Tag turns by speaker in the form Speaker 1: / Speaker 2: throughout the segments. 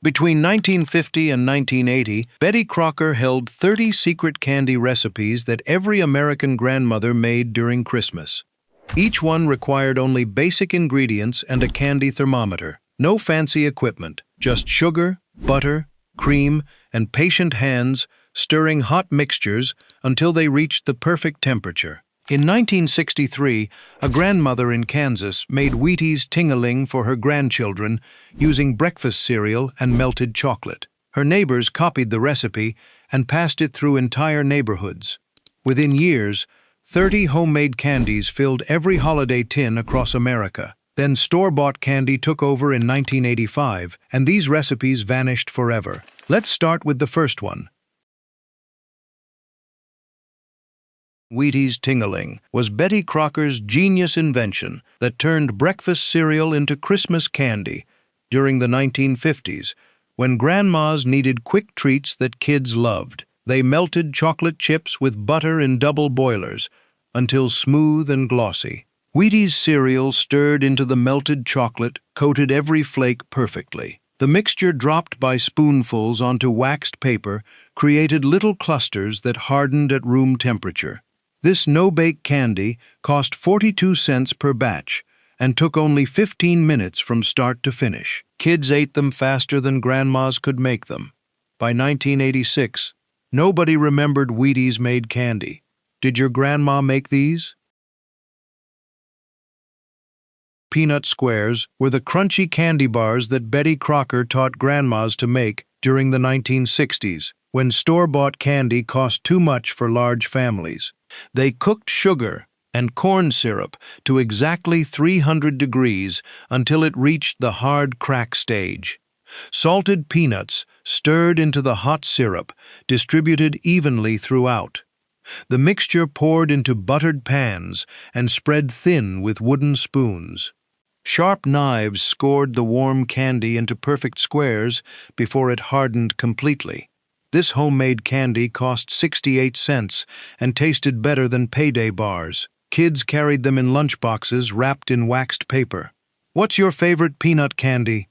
Speaker 1: Between 1950 and 1980, Betty Crocker held 30 secret candy recipes that every American grandmother made during Christmas. Each one required only basic ingredients and a candy thermometer. No fancy equipment, just sugar, butter, cream, and patient hands stirring hot mixtures until they reached the perfect temperature. In 1963, a grandmother in Kansas made Wheaties Ting-a-ling for her grandchildren using breakfast cereal and melted chocolate. Her neighbors copied the recipe and passed it through entire neighborhoods. Within years, 30 homemade candies filled every holiday tin across America. Then store-bought candy took over in 1985, and these recipes vanished forever. Let's start with the first one. Wheaties Ting-a-ling was Betty Crocker's genius invention that turned breakfast cereal into Christmas candy during the 1950s, when grandmas needed quick treats that kids loved. They melted chocolate chips with butter in double boilers until smooth and glossy. Wheaties cereal stirred into the melted chocolate coated every flake perfectly. The mixture dropped by spoonfuls onto waxed paper created little clusters that hardened at room temperature. This no-bake candy cost 42 cents per batch and took only 15 minutes from start to finish. Kids ate them faster than grandmas could make them. By 1986, nobody remembered Wheaties-made candy. Did your grandma make these? Peanut squares were the crunchy candy bars that Betty Crocker taught grandmas to make during the 1960s, when store-bought candy cost too much for large families. They cooked sugar and corn syrup to exactly 300 degrees until it reached the hard crack stage. Salted peanuts stirred into the hot syrup, distributed evenly throughout. The mixture poured into buttered pans and spread thin with wooden spoons. Sharp knives scored the warm candy into perfect squares before it hardened completely. This homemade candy cost 68 cents and tasted better than payday bars. Kids carried them in lunchboxes wrapped in waxed paper. What's your favorite peanut candy?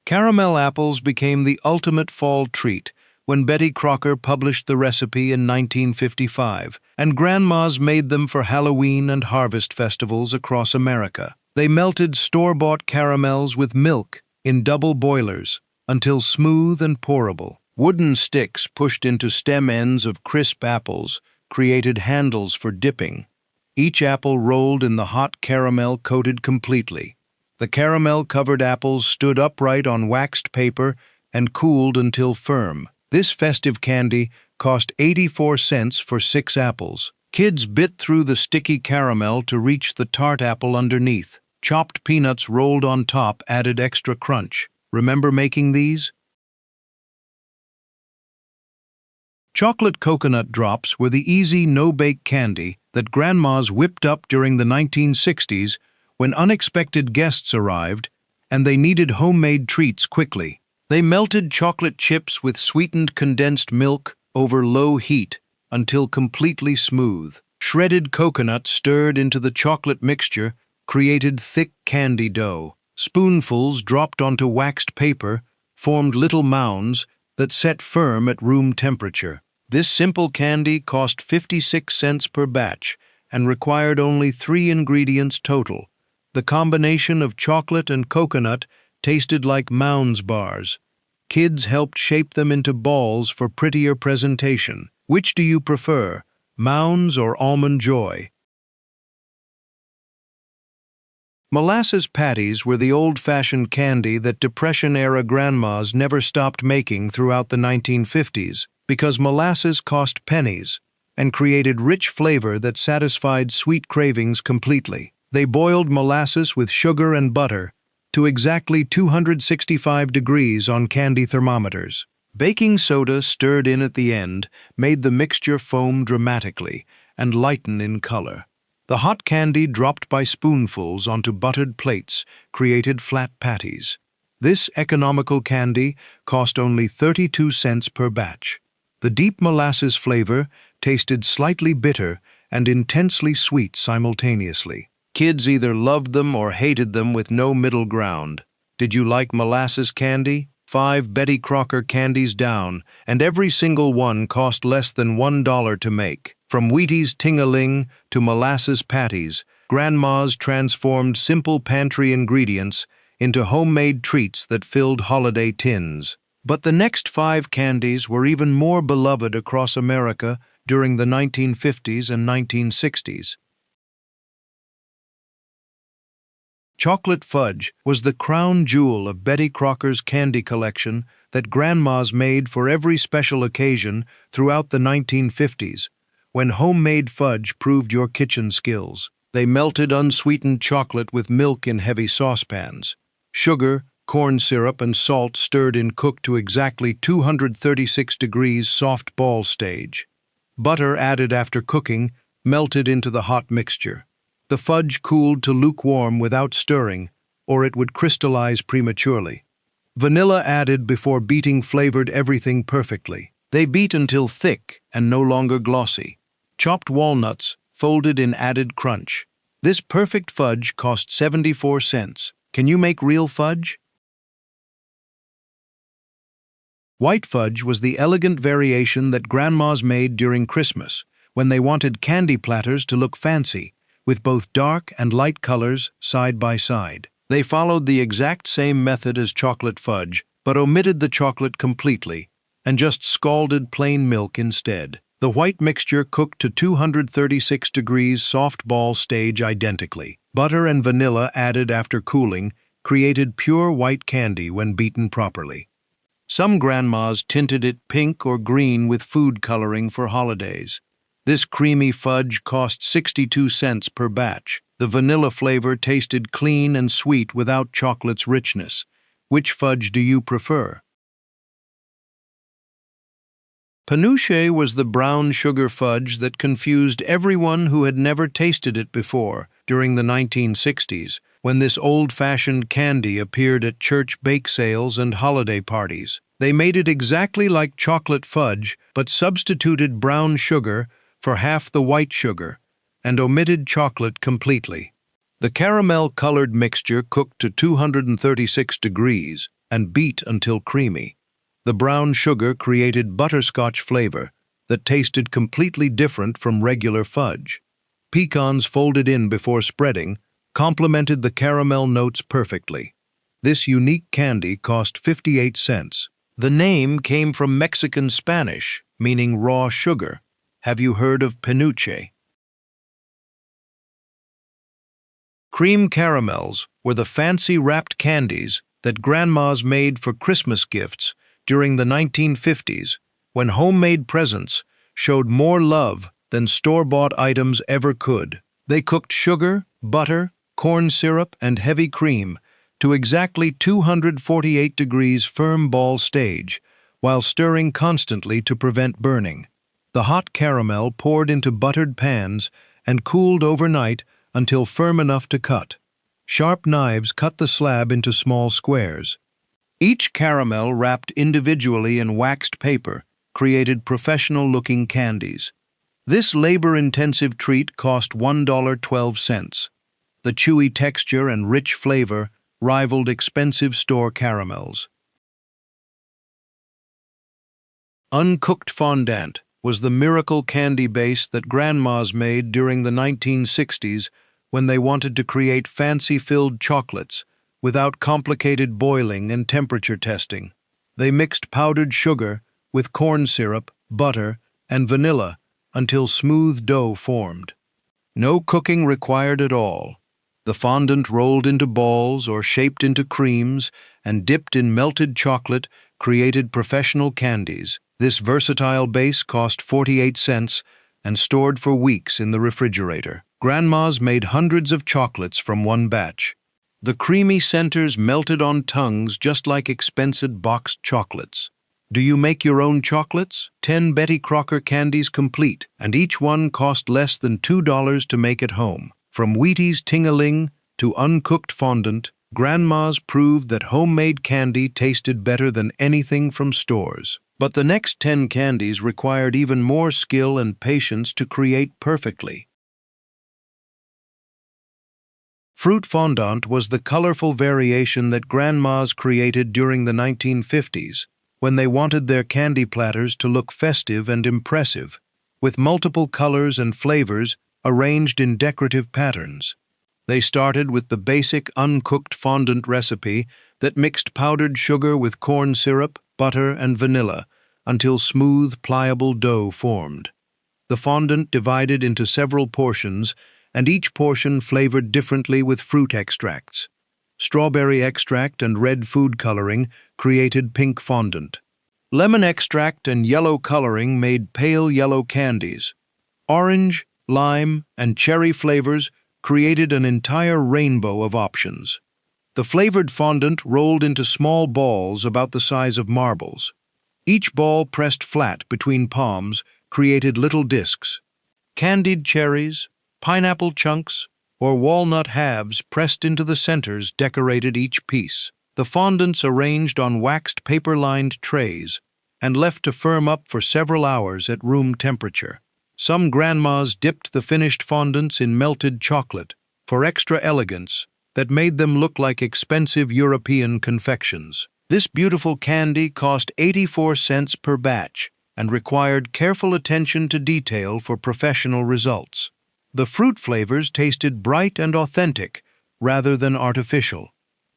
Speaker 1: Caramel apples became the ultimate fall treat when Betty Crocker published the recipe in 1955, and grandmas made them for Halloween and harvest festivals across America. They melted store-bought caramels with milk in double boilers until smooth and pourable. Wooden sticks pushed into stem ends of crisp apples created handles for dipping. Each apple rolled in the hot caramel coated completely. The caramel-covered apples stood upright on waxed paper and cooled until firm. This festive candy cost 84 cents for 6 apples. Kids bit through the sticky caramel to reach the tart apple underneath. Chopped peanuts rolled on top added extra crunch. Remember making these? Chocolate coconut drops were the easy no-bake candy that grandmas whipped up during the 1960s when unexpected guests arrived and they needed homemade treats quickly. They melted chocolate chips with sweetened condensed milk over low heat until completely smooth. Shredded coconut stirred into the chocolate mixture created thick candy dough. Spoonfuls dropped onto waxed paper formed little mounds that set firm at room temperature. This simple candy cost 56 cents per batch and required only 3 ingredients total. The combination of chocolate and coconut tasted like Mounds bars. Kids helped shape them into balls for prettier presentation. Which do you prefer, Mounds or Almond Joy? Molasses patties were the old-fashioned candy that Depression-era grandmas never stopped making throughout the 1950s because molasses cost pennies and created rich flavor that satisfied sweet cravings completely. They boiled molasses with sugar and butter to exactly 265 degrees on candy thermometers. Baking soda stirred in at the end made the mixture foam dramatically and lighten in color. The hot candy dropped by spoonfuls onto buttered plates created flat patties. This economical candy cost only 32 cents per batch. The deep molasses flavor tasted slightly bitter and intensely sweet simultaneously. Kids either loved them or hated them with no middle ground. Did you like molasses candy? 5 Betty Crocker candies down, and every single one cost less than $1 to make. From Wheaties Ting-a-Ling to molasses patties, Grandma's transformed simple pantry ingredients into homemade treats that filled holiday tins. But the next 5 candies were even more beloved across America during the 1950s and 1960s. Chocolate fudge was the crown jewel of Betty Crocker's candy collection that grandmas made for every special occasion throughout the 1950s, when homemade fudge proved your kitchen skills. They melted unsweetened chocolate with milk in heavy saucepans. Sugar, corn syrup, and salt stirred in cooked to exactly 236 degrees soft ball stage. Butter added after cooking melted into the hot mixture. The fudge cooled to lukewarm without stirring, or it would crystallize prematurely. Vanilla added before beating flavored everything perfectly. They beat until thick and no longer glossy. Chopped walnuts folded in added crunch. This perfect fudge cost 74 cents. Can you make real fudge? White fudge was the elegant variation that grandmas made during Christmas, when they wanted candy platters to look fancy, with both dark and light colors side by side. They followed the exact same method as chocolate fudge, but omitted the chocolate completely, and just scalded plain milk instead. The white mixture cooked to 236 degrees soft ball stage identically. Butter and vanilla added after cooling created pure white candy when beaten properly. Some grandmas tinted it pink or green with food coloring for holidays. This creamy fudge cost 62 cents per batch. The vanilla flavor tasted clean and sweet without chocolate's richness. Which fudge do you prefer? Penuche was the brown sugar fudge that confused everyone who had never tasted it before during the 1960s, when this old-fashioned candy appeared at church bake sales and holiday parties. They made it exactly like chocolate fudge, but substituted brown sugar for half the white sugar, and omitted chocolate completely. The caramel-colored mixture cooked to 236 degrees and beat until creamy. The brown sugar created butterscotch flavor that tasted completely different from regular fudge. Pecans folded in before spreading complemented the caramel notes perfectly. This unique candy cost 58 cents. The name came from Mexican Spanish, meaning raw sugar. Have you heard of penuche? Cream caramels were the fancy wrapped candies that grandmas made for Christmas gifts during the 1950s, when homemade presents showed more love than store-bought items ever could. They cooked sugar, butter, corn syrup, and heavy cream to exactly 248 degrees firm ball stage, while stirring constantly to prevent burning. The hot caramel poured into buttered pans and cooled overnight until firm enough to cut. Sharp knives cut the slab into small squares. Each caramel wrapped individually in waxed paper created professional-looking candies. This labor-intensive treat cost $1.12. The chewy texture and rich flavor rivaled expensive store caramels. Uncooked fondant was the miracle candy base that grandmas made during the 1960s when they wanted to create fancy-filled chocolates without complicated boiling and temperature testing. They mixed powdered sugar with corn syrup, butter, and vanilla until smooth dough formed. No cooking required at all. The fondant rolled into balls or shaped into creams and dipped in melted chocolate created professional candies. This versatile base cost 48 cents and stored for weeks in the refrigerator. Grandmas made hundreds of chocolates from one batch. The creamy centers melted on tongues just like expensive boxed chocolates. Do you make your own chocolates? 10 Betty Crocker candies complete, and each one cost less than $2 to make at home. From Wheaties Ting-a-Ling to uncooked fondant, grandmas proved that homemade candy tasted better than anything from stores. But the next 10 candies required even more skill and patience to create perfectly. Fruit fondant was the colorful variation that grandmas created during the 1950s, when they wanted their candy platters to look festive and impressive, with multiple colors and flavors arranged in decorative patterns. They started with the basic uncooked fondant recipe that mixed powdered sugar with corn syrup, butter, and vanilla until smooth, pliable dough formed. The fondant divided into several portions, and each portion flavored differently with fruit extracts. Strawberry extract and red food coloring created pink fondant. Lemon extract and yellow coloring made pale yellow candies. Orange, lime, and cherry flavors created an entire rainbow of options. The flavored fondant rolled into small balls about the size of marbles. Each ball pressed flat between palms created little discs. Candied cherries, pineapple chunks, or walnut halves pressed into the centers decorated each piece. The fondants arranged on waxed paper-lined trays and left to firm up for several hours at room temperature. Some grandmas dipped the finished fondants in melted chocolate for extra elegance that made them look like expensive European confections. This beautiful candy cost 84 cents per batch and required careful attention to detail for professional results. The fruit flavors tasted bright and authentic rather than artificial.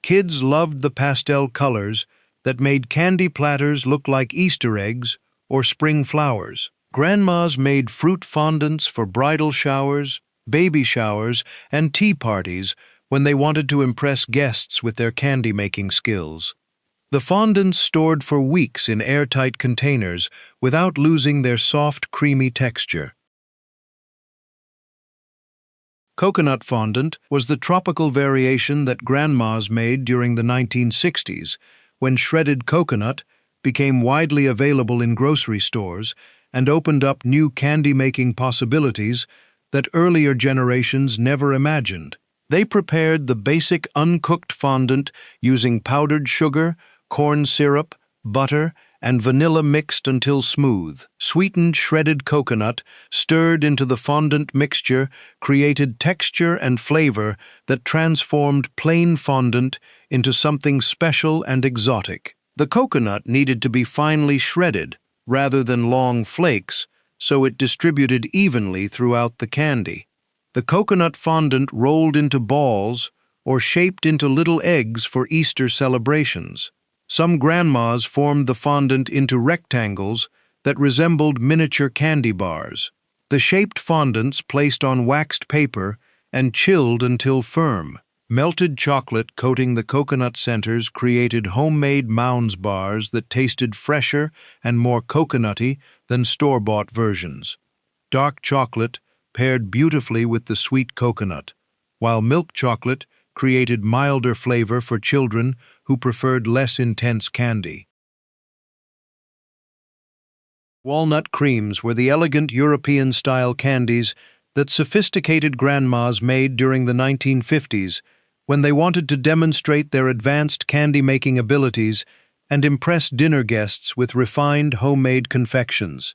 Speaker 1: Kids loved the pastel colors that made candy platters look like Easter eggs or spring flowers. Grandmas made fruit fondants for bridal showers, baby showers, and tea parties when they wanted to impress guests with their candy-making skills. The fondants stored for weeks in airtight containers without losing their soft, creamy texture. Coconut fondant was the tropical variation that grandmas made during the 1960s, when shredded coconut became widely available in grocery stores and opened up new candy-making possibilities that earlier generations never imagined. They prepared the basic uncooked fondant using powdered sugar, corn syrup, butter, and vanilla mixed until smooth. Sweetened shredded coconut stirred into the fondant mixture created texture and flavor that transformed plain fondant into something special and exotic. The coconut needed to be finely shredded rather than long flakes, so it distributed evenly throughout the candy. The coconut fondant rolled into balls or shaped into little eggs for Easter celebrations. Some grandmas formed the fondant into rectangles that resembled miniature candy bars. The shaped fondants placed on waxed paper and chilled until firm. Melted chocolate coating the coconut centers created homemade Mounds bars that tasted fresher and more coconutty than store-bought versions. Dark chocolate paired beautifully with the sweet coconut, while milk chocolate created milder flavor for children who preferred less intense candy. Walnut creams were the elegant European-style candies that sophisticated grandmas made during the 1950s when they wanted to demonstrate their advanced candy-making abilities and impress dinner guests with refined homemade confections.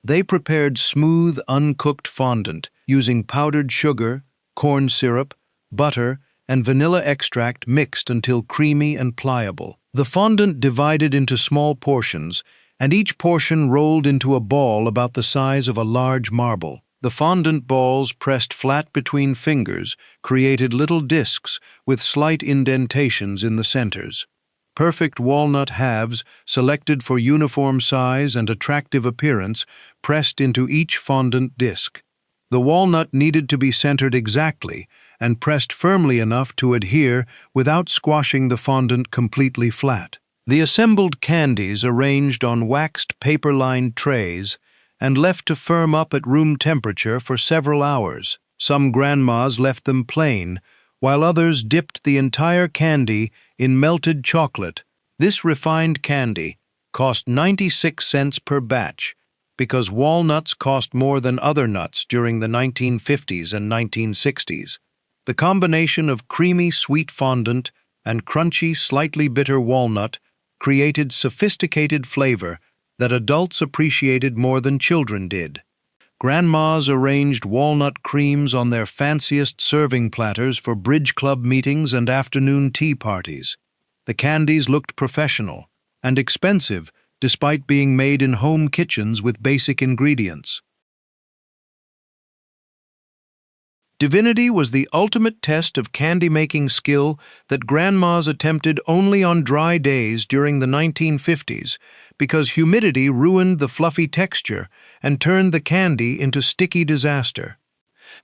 Speaker 1: They prepared smooth, uncooked fondant using powdered sugar, corn syrup, butter, and vanilla extract mixed until creamy and pliable. The fondant divided into small portions, and each portion rolled into a ball about the size of a large marble. The fondant balls pressed flat between fingers created little discs with slight indentations in the centers. Perfect walnut halves, selected for uniform size and attractive appearance, pressed into each fondant disc. The walnut needed to be centered exactly and pressed firmly enough to adhere without squashing the fondant completely flat. The assembled candies arranged on waxed paper-lined trays and left to firm up at room temperature for several hours. Some grandmas left them plain, while others dipped the entire candy in melted chocolate. This refined candy cost 96 cents per batch because walnuts cost more than other nuts during the 1950s and 1960s. The combination of creamy sweet fondant and crunchy, slightly bitter walnut created sophisticated flavor that adults appreciated more than children did. Grandmas arranged walnut creams on their fanciest serving platters for bridge club meetings and afternoon tea parties. The candies looked professional and expensive despite being made in home kitchens with basic ingredients. Divinity was the ultimate test of candy-making skill that grandmas attempted only on dry days during the 1950s because humidity ruined the fluffy texture and turned the candy into sticky disaster.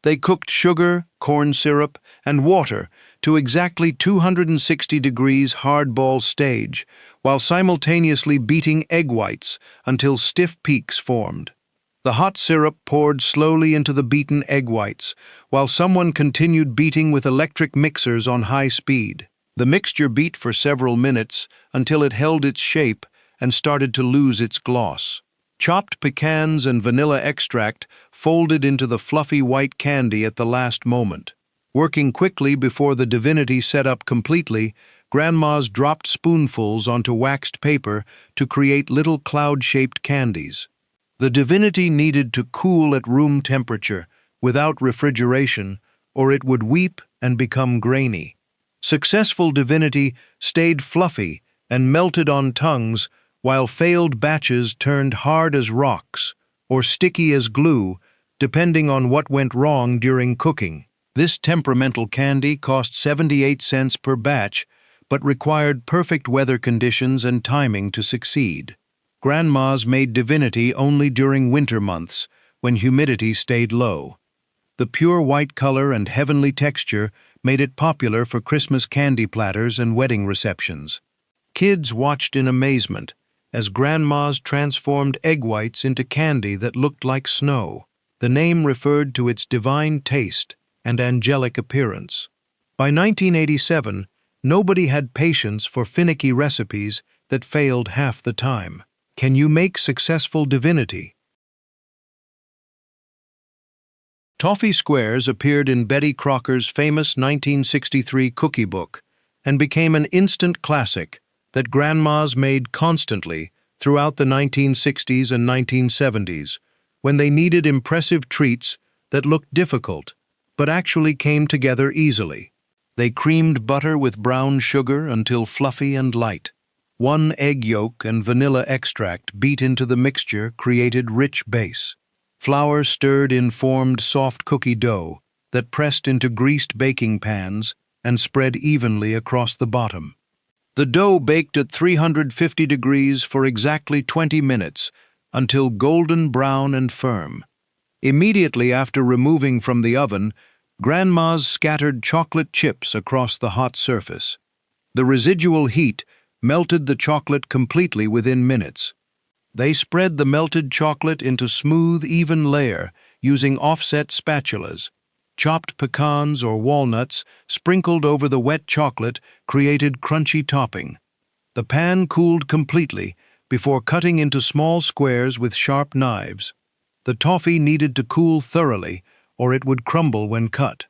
Speaker 1: They cooked sugar, corn syrup, and water to exactly 260 degrees hardball stage, while simultaneously beating egg whites until stiff peaks formed. The hot syrup poured slowly into the beaten egg whites, while someone continued beating with electric mixers on high speed. The mixture beat for several minutes until it held its shape and started to lose its gloss. Chopped pecans and vanilla extract folded into the fluffy white candy at the last moment. Working quickly before the divinity set up completely, grandmas dropped spoonfuls onto waxed paper to create little cloud-shaped candies. The divinity needed to cool at room temperature, without refrigeration, or it would weep and become grainy. Successful divinity stayed fluffy and melted on tongues, while failed batches turned hard as rocks, or sticky as glue, depending on what went wrong during cooking. This temperamental candy cost 78 cents per batch, but required perfect weather conditions and timing to succeed. Grandmas made divinity only during winter months, when humidity stayed low. The pure white color and heavenly texture made it popular for Christmas candy platters and wedding receptions. Kids watched in amazement as grandmas transformed egg whites into candy that looked like snow. The name referred to its divine taste and angelic appearance. By 1987, nobody had patience for finicky recipes that failed half the time. Can you make successful divinity? Toffee squares appeared in Betty Crocker's famous 1963 cookie book and became an instant classic that grandmas made constantly throughout the 1960s and 1970s when they needed impressive treats that looked difficult but actually came together easily. They creamed butter with brown sugar until fluffy and light. 1 egg yolk and vanilla extract beat into the mixture created rich base. Flour stirred in formed soft cookie dough that pressed into greased baking pans and spread evenly across the bottom. The dough baked at 350 degrees for exactly 20 minutes until golden brown and firm. Immediately after removing from the oven, grandmas scattered chocolate chips across the hot surface. The residual heat melted the chocolate completely within minutes. They spread the melted chocolate into smooth, even layer using offset spatulas. Chopped pecans or walnuts sprinkled over the wet chocolate created crunchy topping. The pan cooled completely before cutting into small squares with sharp knives. The toffee needed to cool thoroughly or it would crumble when cut.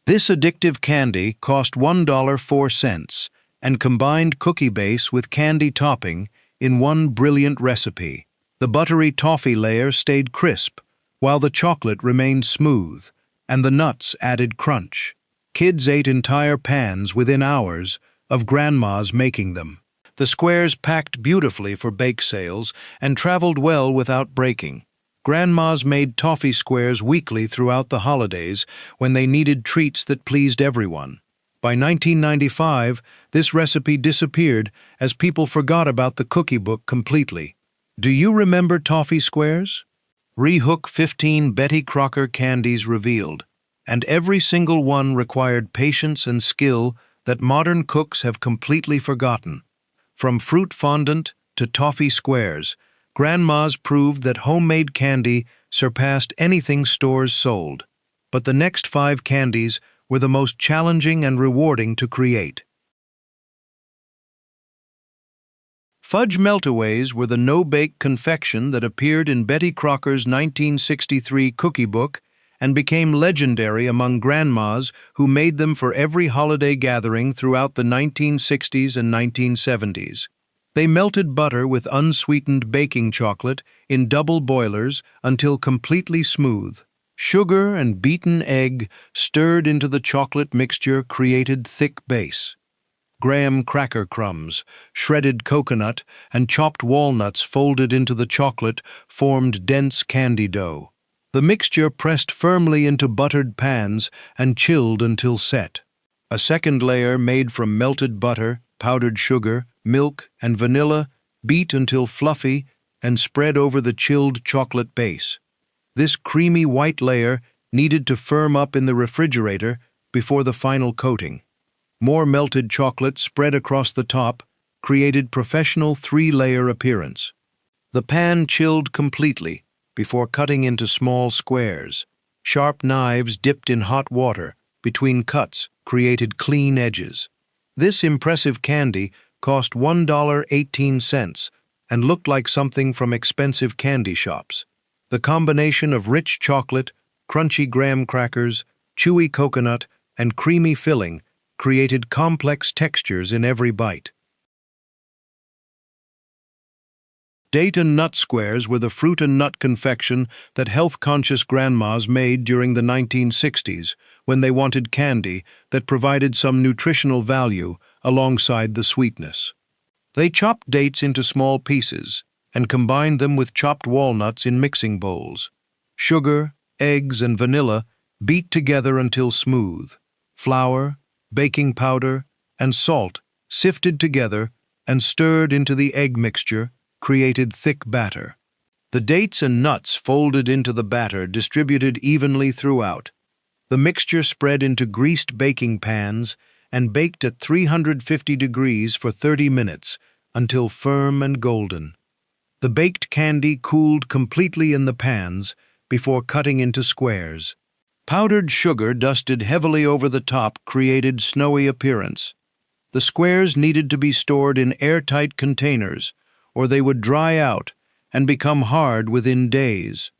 Speaker 1: This addictive candy cost $1.04 and combined cookie base with candy topping in one brilliant recipe. The buttery toffee layer stayed crisp, while the chocolate remained smooth, and the nuts added crunch. Kids ate entire pans within hours of grandmas making them. The squares packed beautifully for bake sales and traveled well without breaking. Grandmas made toffee squares weekly throughout the holidays when they needed treats that pleased everyone. By 1995, this recipe disappeared as people forgot about the cookie book completely. Do you remember toffee squares? Rehook 15 Betty Crocker candies revealed, and every single one required patience and skill that modern cooks have completely forgotten. From fruit fondant to toffee squares, grandmas proved that homemade candy surpassed anything stores sold. But the next 5 candies were the most challenging and rewarding to create. Fudge meltaways were the no-bake confection that appeared in Betty Crocker's 1963 cookie book and became legendary among grandmas who made them for every holiday gathering throughout the 1960s and 1970s. They melted butter with unsweetened baking chocolate in double boilers until completely smooth. Sugar and beaten egg stirred into the chocolate mixture created thick base. Graham cracker crumbs, shredded coconut, and chopped walnuts folded into the chocolate formed dense candy dough. The mixture pressed firmly into buttered pans and chilled until set. A second layer made from melted butter, powdered sugar, milk, and vanilla, beat until fluffy, and spread over the chilled chocolate base. This creamy white layer needed to firm up in the refrigerator before the final coating. More melted chocolate spread across the top created professional three-layer appearance. The pan chilled completely before cutting into small squares. Sharp knives dipped in hot water between cuts created clean edges. This impressive candy cost $1.18 and looked like something from expensive candy shops. The combination of rich chocolate, crunchy graham crackers, chewy coconut, and creamy filling created complex textures in every bite. Date and nut squares were the fruit and nut confection that health-conscious grandmas made during the 1960s when they wanted candy that provided some nutritional value alongside the sweetness. They chopped dates into small pieces and combined them with chopped walnuts in mixing bowls. Sugar, eggs, and vanilla beat together until smooth. Flour, baking powder, and salt sifted together and stirred into the egg mixture created thick batter. The dates and nuts folded into the batter distributed evenly throughout. The mixture spread into greased baking pans and baked at 350 degrees for 30 minutes until firm and golden. The baked candy cooled completely in the pans before cutting into squares. Powdered sugar dusted heavily over the top created snowy appearance. The squares needed to be stored in airtight containers, or they would dry out and become hard within days.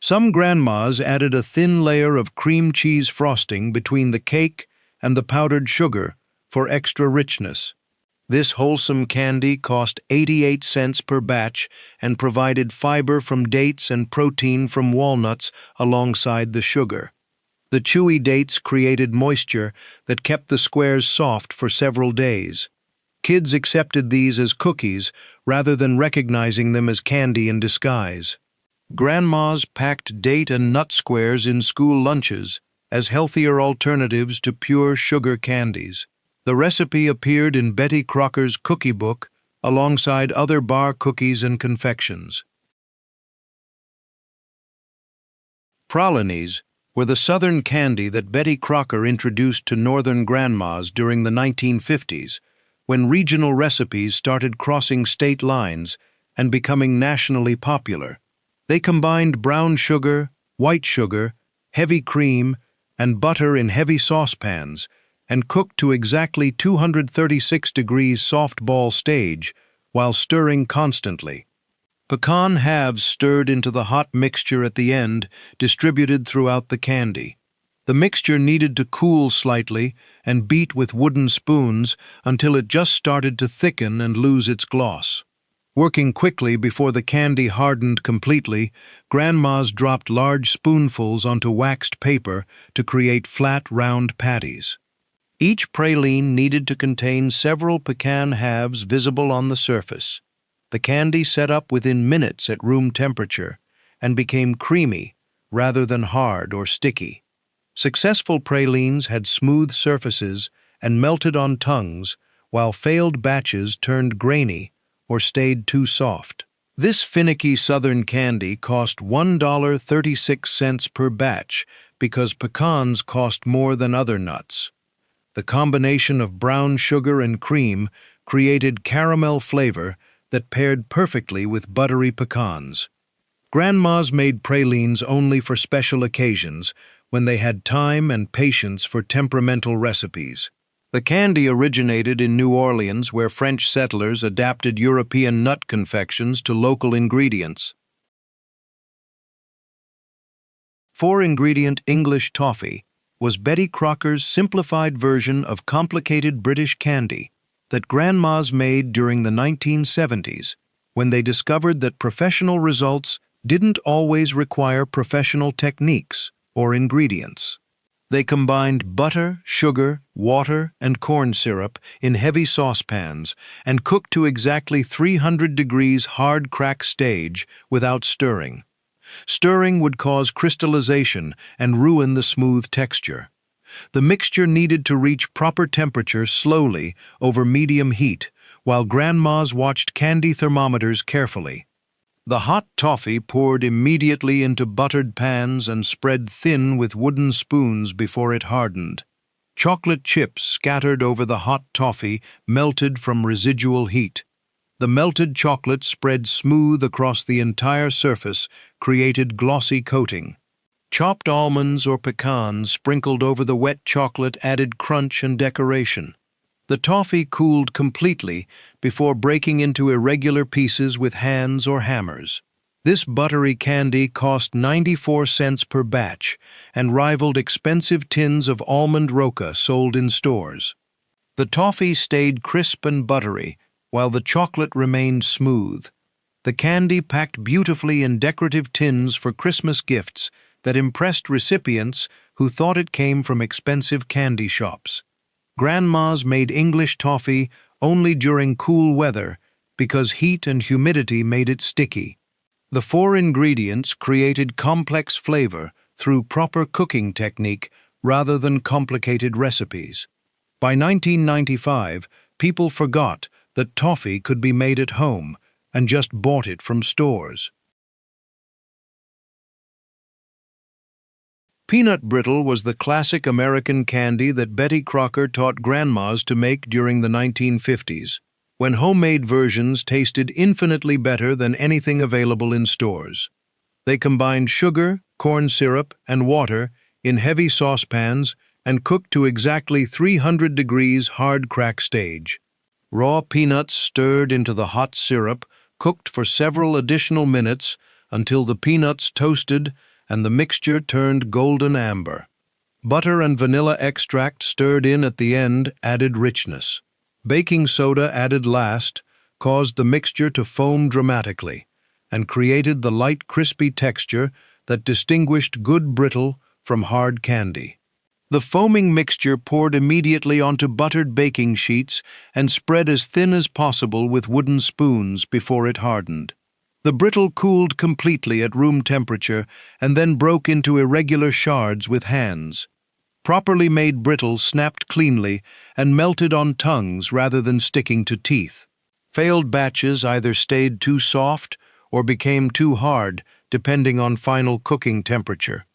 Speaker 1: Some grandmas added a thin layer of cream cheese frosting between the cake and the powdered sugar for extra richness. This wholesome candy cost 88 cents per batch and provided fiber from dates and protein from walnuts alongside the sugar. The chewy dates created moisture that kept the squares soft for several days. Kids accepted these as cookies rather than recognizing them as candy in disguise. Grandmas packed date and nut squares in school lunches as healthier alternatives to pure sugar candies. The recipe appeared in Betty Crocker's cookie book alongside other bar cookies and confections. Pralines were the southern candy that Betty Crocker introduced to northern grandmas during the 1950s, when regional recipes started crossing state lines and becoming nationally popular. They combined brown sugar, white sugar, heavy cream, and butter in heavy saucepans and cooked to exactly 236 degrees softball stage while stirring constantly. Pecan halves stirred into the hot mixture at the end, distributed throughout the candy. The mixture needed to cool slightly and beat with wooden spoons until it just started to thicken and lose its gloss. Working quickly before the candy hardened completely, grandmas dropped large spoonfuls onto waxed paper to create flat, round patties. Each praline needed to contain several pecan halves visible on the surface. The candy set up within minutes at room temperature and became creamy rather than hard or sticky. Successful pralines had smooth surfaces and melted on tongues, while failed batches turned grainy or stayed too soft. This finicky southern candy cost $1.36 per batch because pecans cost more than other nuts. The combination of brown sugar and cream created caramel flavor that paired perfectly with buttery pecans. Grandmas made pralines only for special occasions when they had time and patience for temperamental recipes. The candy originated in New Orleans, where French settlers adapted European nut confections to local ingredients. 4-ingredient English toffee was Betty Crocker's simplified version of complicated British candy. that grandmas made during the 1970s, when they discovered that professional results didn't always require professional techniques or ingredients. They combined butter, sugar, water, and corn syrup in heavy saucepans and cooked to exactly 300 degrees hard crack stage without stirring. Stirring would cause crystallization and ruin the smooth texture. The mixture needed to reach proper temperature slowly over medium heat, while grandmas watched candy thermometers carefully. The hot toffee poured immediately into buttered pans and spread thin with wooden spoons before it hardened. Chocolate chips scattered over the hot toffee melted from residual heat. The melted chocolate spread smooth across the entire surface, created glossy coating. Chopped almonds or pecans sprinkled over the wet chocolate added crunch and decoration. The toffee cooled completely before breaking into irregular pieces with hands or hammers. This buttery candy cost 94 cents per batch and rivaled expensive tins of almond roca sold in stores. The toffee stayed crisp and buttery, while the chocolate remained smooth. The candy packed beautifully in decorative tins for Christmas gifts that impressed recipients who thought it came from expensive candy shops. Grandmas made English toffee only during cool weather because heat and humidity made it sticky. The 4 ingredients created complex flavor through proper cooking technique rather than complicated recipes. By 1995, people forgot that toffee could be made at home and just bought it from stores. Peanut brittle was the classic American candy that Betty Crocker taught grandmas to make during the 1950s, when homemade versions tasted infinitely better than anything available in stores. They combined sugar, corn syrup, and water in heavy saucepans and cooked to exactly 300 degrees hard crack stage. Raw peanuts stirred into the hot syrup, cooked for several additional minutes until the peanuts toasted and the mixture turned golden amber. Butter and vanilla extract stirred in at the end added richness. Baking soda added last caused the mixture to foam dramatically and created the light crispy texture that distinguished good brittle from hard candy. The foaming mixture poured immediately onto buttered baking sheets and spread as thin as possible with wooden spoons before it hardened. The brittle cooled completely at room temperature and then broke into irregular shards with hands. Properly made brittle snapped cleanly and melted on tongues rather than sticking to teeth. Failed batches either stayed too soft or became too hard, depending on final cooking temperature.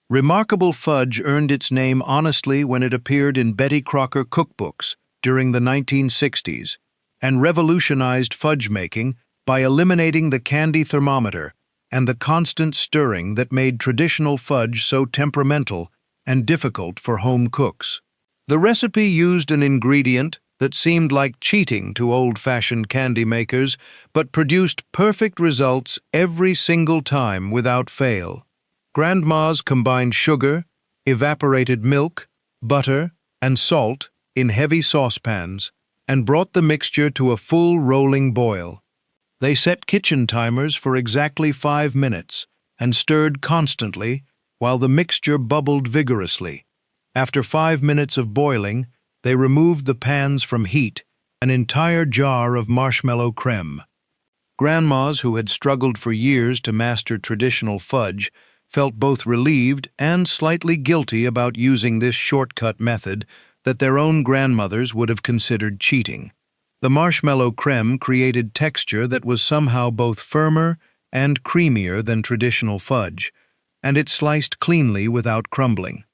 Speaker 1: Remarkable fudge earned its name honestly when it appeared in Betty Crocker cookbooks during the 1960s, and revolutionized fudge making by eliminating the candy thermometer and the constant stirring that made traditional fudge so temperamental and difficult for home cooks. The recipe used an ingredient that seemed like cheating to old-fashioned candy makers, but produced perfect results every single time without fail. Grandmas combined sugar, evaporated milk, butter, and salt in heavy saucepans and brought the mixture to a full rolling boil. They set kitchen timers for exactly 5 minutes and stirred constantly while the mixture bubbled vigorously. After 5 minutes of boiling, they removed the pans from heat, an entire jar of marshmallow creme. Grandmas who had struggled for years to master traditional fudge felt both relieved and slightly guilty about using this shortcut method that their own grandmothers would have considered cheating. The marshmallow creme created texture that was somehow both firmer and creamier than traditional fudge, and it sliced cleanly without crumbling.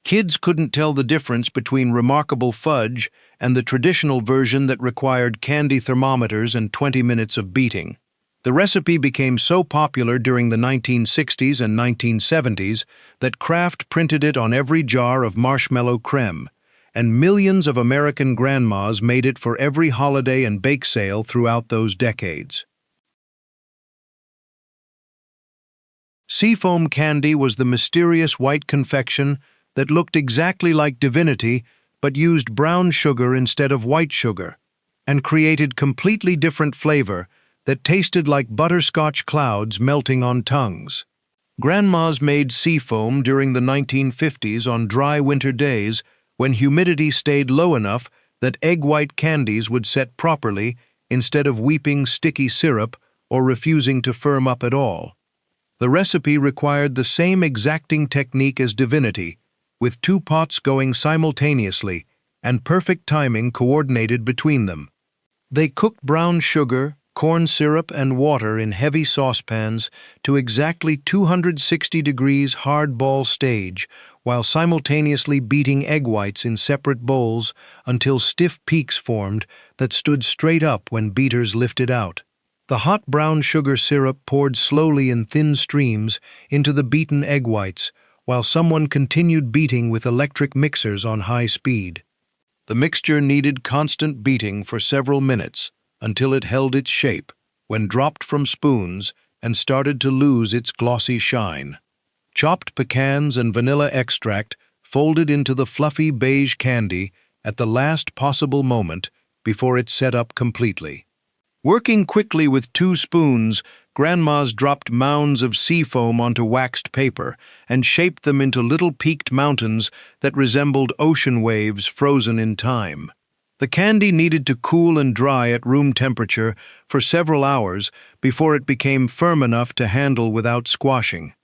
Speaker 1: Kids couldn't tell the difference between remarkable fudge and the traditional version that required candy thermometers and 20 minutes of beating. The recipe became so popular during the 1960s and 1970s that Kraft printed it on every jar of marshmallow creme, and millions of American grandmas made it for every holiday and bake sale throughout those decades. Seafoam candy was the mysterious white confection that looked exactly like divinity but used brown sugar instead of white sugar, and created completely different flavor that tasted like butterscotch clouds melting on tongues. Grandmas made seafoam during the 1950s on dry winter days when humidity stayed low enough that egg white candies would set properly instead of weeping sticky syrup or refusing to firm up at all. The recipe required the same exacting technique as divinity, with 2 pots going simultaneously and perfect timing coordinated between them. They cooked brown sugar, corn syrup, and water in heavy saucepans to exactly 260 degrees hard-ball stage, while simultaneously beating egg whites in separate bowls until stiff peaks formed that stood straight up when beaters lifted out. The hot brown sugar syrup poured slowly in thin streams into the beaten egg whites, while someone continued beating with electric mixers on high speed. The mixture needed constant beating for several minutes until it held its shape when dropped from spoons and started to lose its glossy shine. Chopped pecans and vanilla extract folded into the fluffy beige candy at the last possible moment before it set up completely. Working quickly with 2 spoons, grandmas dropped mounds of seafoam onto waxed paper and shaped them into little peaked mountains that resembled ocean waves frozen in time. The candy needed to cool and dry at room temperature for several hours before it became firm enough to handle without squashing.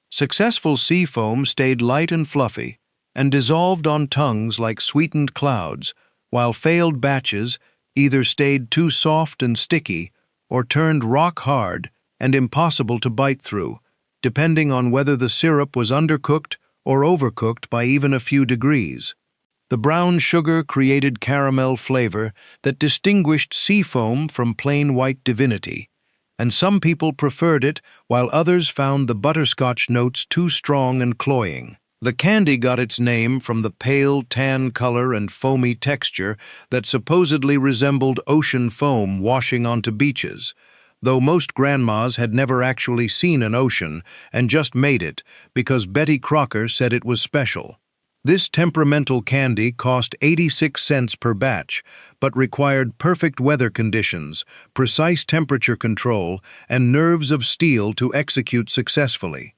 Speaker 1: Successful seafoam stayed light and fluffy and dissolved on tongues like sweetened clouds, while failed batches either stayed too soft and sticky or turned rock hard and impossible to bite through, depending on whether the syrup was undercooked or overcooked by even a few degrees. The brown sugar created caramel flavor that distinguished seafoam from plain white divinity, and some people preferred it while others found the butterscotch notes too strong and cloying. The candy got its name from the pale tan color and foamy texture that supposedly resembled ocean foam washing onto beaches, though most grandmas had never actually seen an ocean and just made it because Betty Crocker said it was special. This temperamental candy cost 86 cents per batch, but required perfect weather conditions, precise temperature control, and nerves of steel to execute successfully.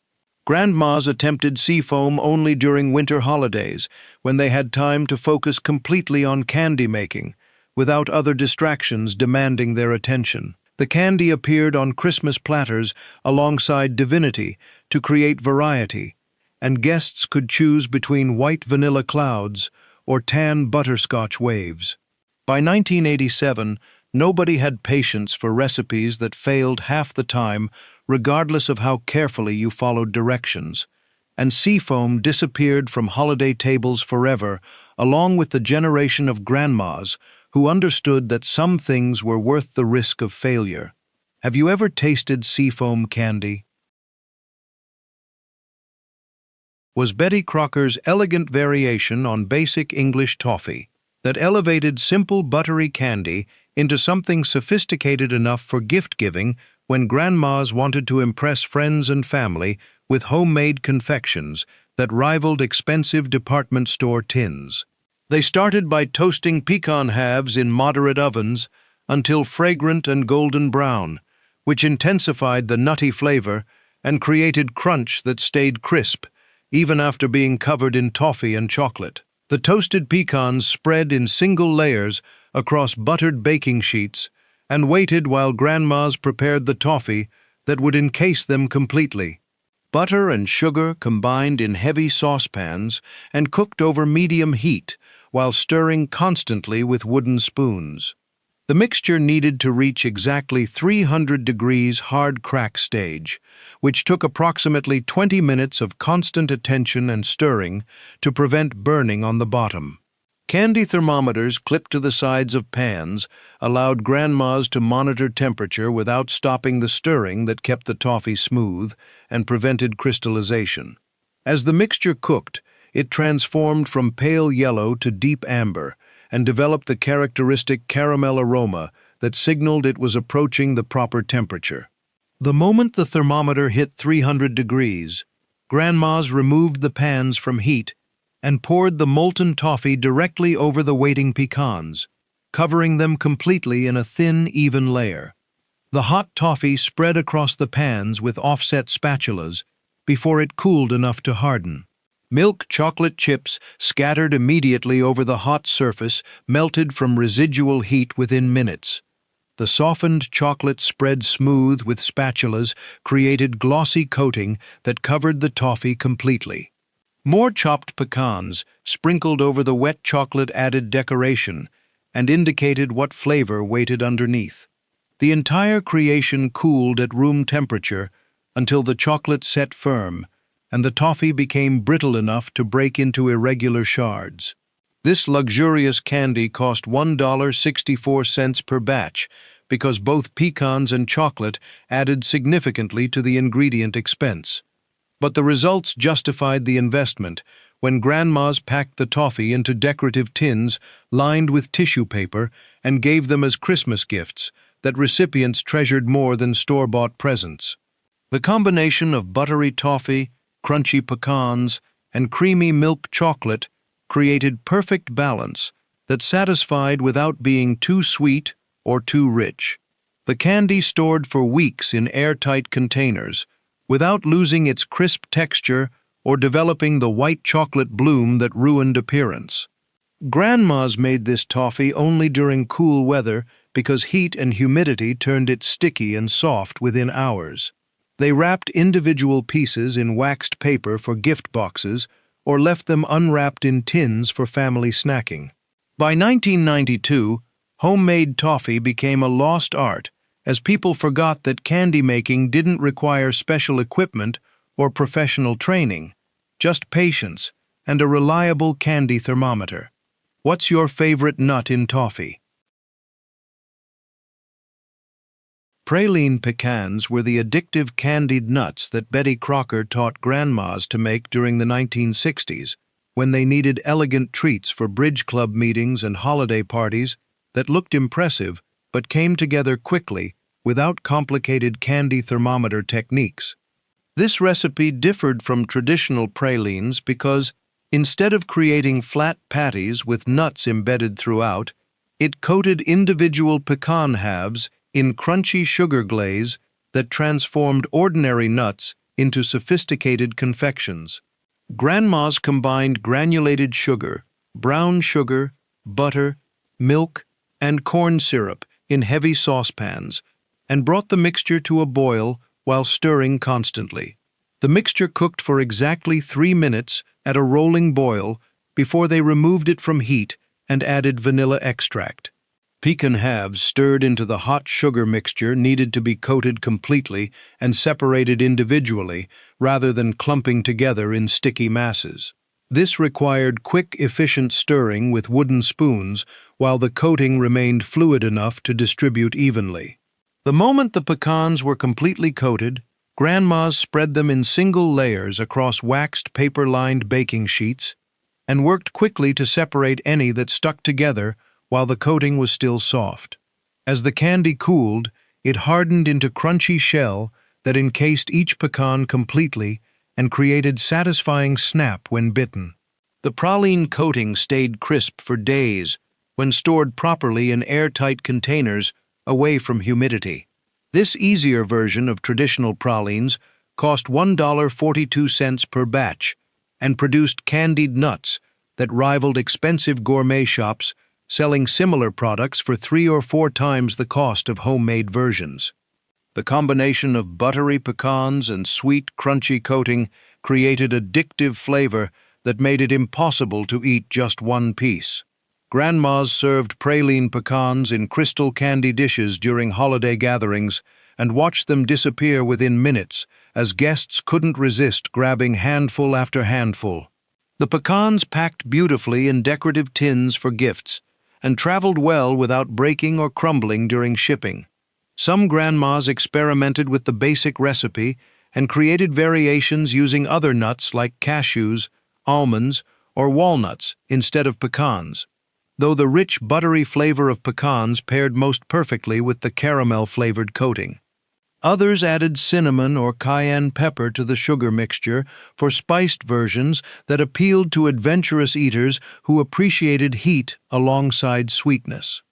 Speaker 1: Grandmas attempted seafoam only during winter holidays, when they had time to focus completely on candy making, without other distractions demanding their attention. The candy appeared on Christmas platters alongside divinity to create variety, and guests could choose between white vanilla clouds or tan butterscotch waves. By 1987, nobody had patience for recipes that failed half the time, regardless of how carefully you followed directions, and seafoam disappeared from holiday tables forever, along with the generation of grandmas who understood that some things were worth the risk of failure. Have you ever tasted seafoam candy? Was Betty Crocker's elegant variation on basic English toffee that elevated simple buttery candy into something sophisticated enough for gift-giving when grandmas wanted to impress friends and family with homemade confections that rivaled expensive department store tins. They started by toasting pecan halves in moderate ovens until fragrant and golden brown, which intensified the nutty flavor and created crunch that stayed crisp, even after being covered in toffee and chocolate. The toasted pecans spread in single layers across buttered baking sheets and waited while grandmas prepared the toffee that would encase them completely. Butter and sugar combined in heavy saucepans and cooked over medium heat while stirring constantly with wooden spoons. The mixture needed to reach exactly 300 degrees hard crack stage, which took approximately 20 minutes of constant attention and stirring to prevent burning on the bottom. Candy thermometers clipped to the sides of pans allowed grandmas to monitor temperature without stopping the stirring that kept the toffee smooth and prevented crystallization. As the mixture cooked, it transformed from pale yellow to deep amber and developed the characteristic caramel aroma that signaled it was approaching the proper temperature. The moment the thermometer hit 300 degrees, grandmas removed the pans from heat and poured the molten toffee directly over the waiting pecans, covering them completely in a thin, even layer. The hot toffee spread across the pans with offset spatulas before it cooled enough to harden. Milk chocolate chips scattered immediately over the hot surface melted from residual heat within minutes. The softened chocolate spread smooth with spatulas created glossy coating that covered the toffee completely. More chopped pecans sprinkled over the wet chocolate added decoration and indicated what flavor waited underneath. The entire creation cooled at room temperature until the chocolate set firm and the toffee became brittle enough to break into irregular shards. This luxurious candy cost $1.64 per batch because both pecans and chocolate added significantly to the ingredient expense. But the results justified the investment when grandmas packed the toffee into decorative tins lined with tissue paper and gave them as Christmas gifts that recipients treasured more than store-bought presents. The combination of buttery toffee, crunchy pecans, and creamy milk chocolate created perfect balance that satisfied without being too sweet or too rich. The candy stored for weeks in airtight containers without losing its crisp texture or developing the white chocolate bloom that ruined appearance. Grandmas made this toffee only during cool weather because heat and humidity turned it sticky and soft within hours. They wrapped individual pieces in waxed paper for gift boxes or left them unwrapped in tins for family snacking. By 1992, homemade toffee became a lost art as people forgot that candy making didn't require special equipment or professional training, just patience and a reliable candy thermometer. What's your favorite nut in toffee? Praline pecans were the addictive candied nuts that Betty Crocker taught grandmas to make during the 1960s, when they needed elegant treats for bridge club meetings and holiday parties that looked impressive but came together quickly without complicated candy thermometer techniques. This recipe differed from traditional pralines because, instead of creating flat patties with nuts embedded throughout, it coated individual pecan halves in crunchy sugar glaze that transformed ordinary nuts into sophisticated confections. Grandmas combined granulated sugar, brown sugar, butter, milk, and corn syrup in heavy saucepans and brought the mixture to a boil while stirring constantly. The mixture cooked for exactly 3 minutes at a rolling boil before they removed it from heat and added vanilla extract. Pecan halves stirred into the hot sugar mixture needed to be coated completely and separated individually rather than clumping together in sticky masses. This required quick, efficient stirring with wooden spoons while the coating remained fluid enough to distribute evenly. The moment the pecans were completely coated, grandmas spread them in single layers across waxed paper-lined baking sheets and worked quickly to separate any that stuck together while the coating was still soft. As the candy cooled, it hardened into crunchy shell that encased each pecan completely and created satisfying snap when bitten. The praline coating stayed crisp for days when stored properly in airtight containers away from humidity. This easier version of traditional pralines cost $1.42 per batch and produced candied nuts that rivaled expensive gourmet shops selling similar products for 3 or 4 times the cost of homemade versions. The combination of buttery pecans and sweet, crunchy coating created addictive flavor that made it impossible to eat just one piece. Grandmas served praline pecans in crystal candy dishes during holiday gatherings and watched them disappear within minutes as guests couldn't resist grabbing handful after handful. The pecans packed beautifully in decorative tins for gifts and traveled well without breaking or crumbling during shipping. Some grandmas experimented with the basic recipe and created variations using other nuts like cashews, almonds, or walnuts instead of pecans, though the rich, buttery flavor of pecans paired most perfectly with the caramel-flavored coating. Others added cinnamon or cayenne pepper to the sugar mixture for spiced versions that appealed to adventurous eaters who appreciated heat alongside sweetness.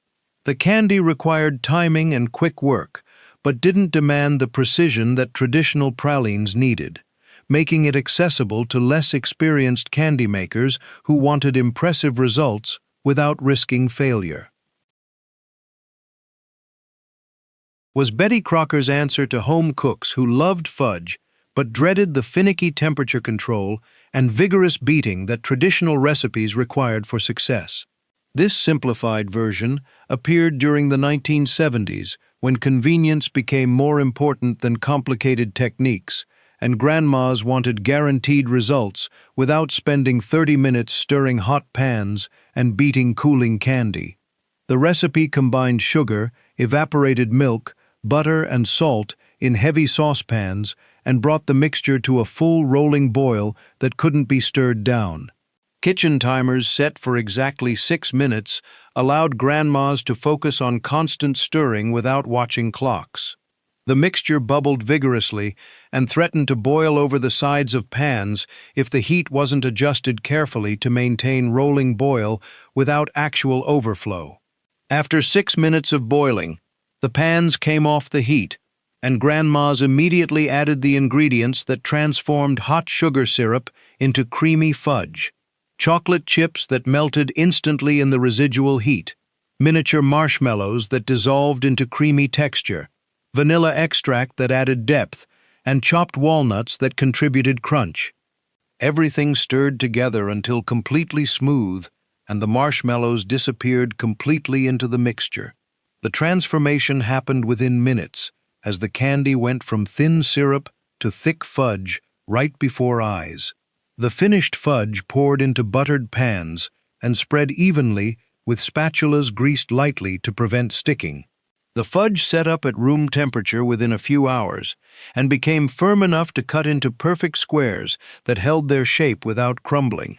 Speaker 1: The candy required timing and quick work, but didn't demand the precision that traditional pralines needed, making it accessible to less experienced candy makers who wanted impressive results without risking failure. Was Betty Crocker's answer to home cooks who loved fudge but dreaded the finicky temperature control and vigorous beating that traditional recipes required for success. This simplified version appeared during the 1970s when convenience became more important than complicated techniques, and grandmas wanted guaranteed results without spending 30 minutes stirring hot pans and beating cooling candy. The recipe combined sugar, evaporated milk, butter, and salt in heavy saucepans and brought the mixture to a full rolling boil that couldn't be stirred down. Kitchen timers set for exactly 6 minutes allowed grandmas to focus on constant stirring without watching clocks. The mixture bubbled vigorously and threatened to boil over the sides of pans if the heat wasn't adjusted carefully to maintain rolling boil without actual overflow. After 6 minutes of boiling, the pans came off the heat, and grandmas immediately added the ingredients that transformed hot sugar syrup into creamy fudge. Chocolate chips that melted instantly in the residual heat, miniature marshmallows that dissolved into creamy texture, vanilla extract that added depth, and chopped walnuts that contributed crunch. Everything stirred together until completely smooth, and the marshmallows disappeared completely into the mixture. The transformation happened within minutes, as the candy went from thin syrup to thick fudge right before eyes. The finished fudge poured into buttered pans and spread evenly with spatulas greased lightly to prevent sticking. The fudge set up at room temperature within a few hours and became firm enough to cut into perfect squares that held their shape without crumbling.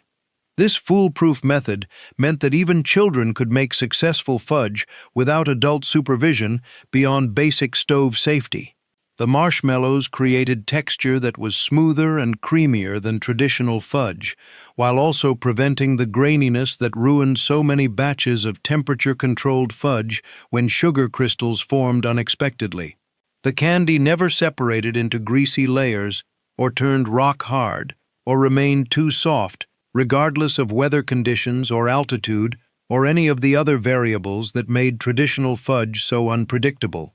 Speaker 1: This foolproof method meant that even children could make successful fudge without adult supervision beyond basic stove safety. The marshmallows created texture that was smoother and creamier than traditional fudge, while also preventing the graininess that ruined so many batches of temperature-controlled fudge when sugar crystals formed unexpectedly. The candy never separated into greasy layers or turned rock hard or remained too soft, regardless of weather conditions or altitude or any of the other variables that made traditional fudge so unpredictable.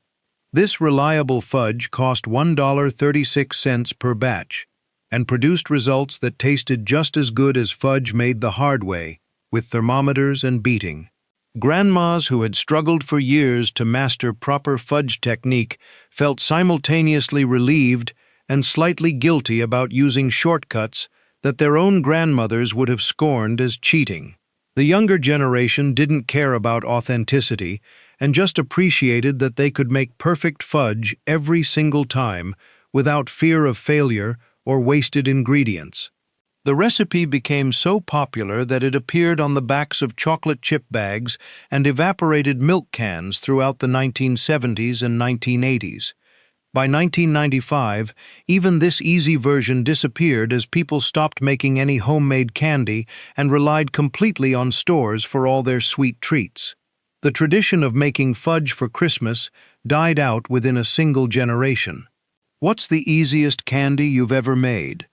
Speaker 1: This reliable fudge cost $1.36 per batch and produced results that tasted just as good as fudge made the hard way, with thermometers and beating. Grandmas who had struggled for years to master proper fudge technique felt simultaneously relieved and slightly guilty about using shortcuts that their own grandmothers would have scorned as cheating. The younger generation didn't care about authenticity and just appreciated that they could make perfect fudge every single time without fear of failure or wasted ingredients. The recipe became so popular that it appeared on the backs of chocolate chip bags and evaporated milk cans throughout the 1970s and 1980s. By 1995, even this easy version disappeared as people stopped making any homemade candy and relied completely on stores for all their sweet treats. The tradition of making fudge for Christmas died out within a single generation. What's the easiest candy you've ever made?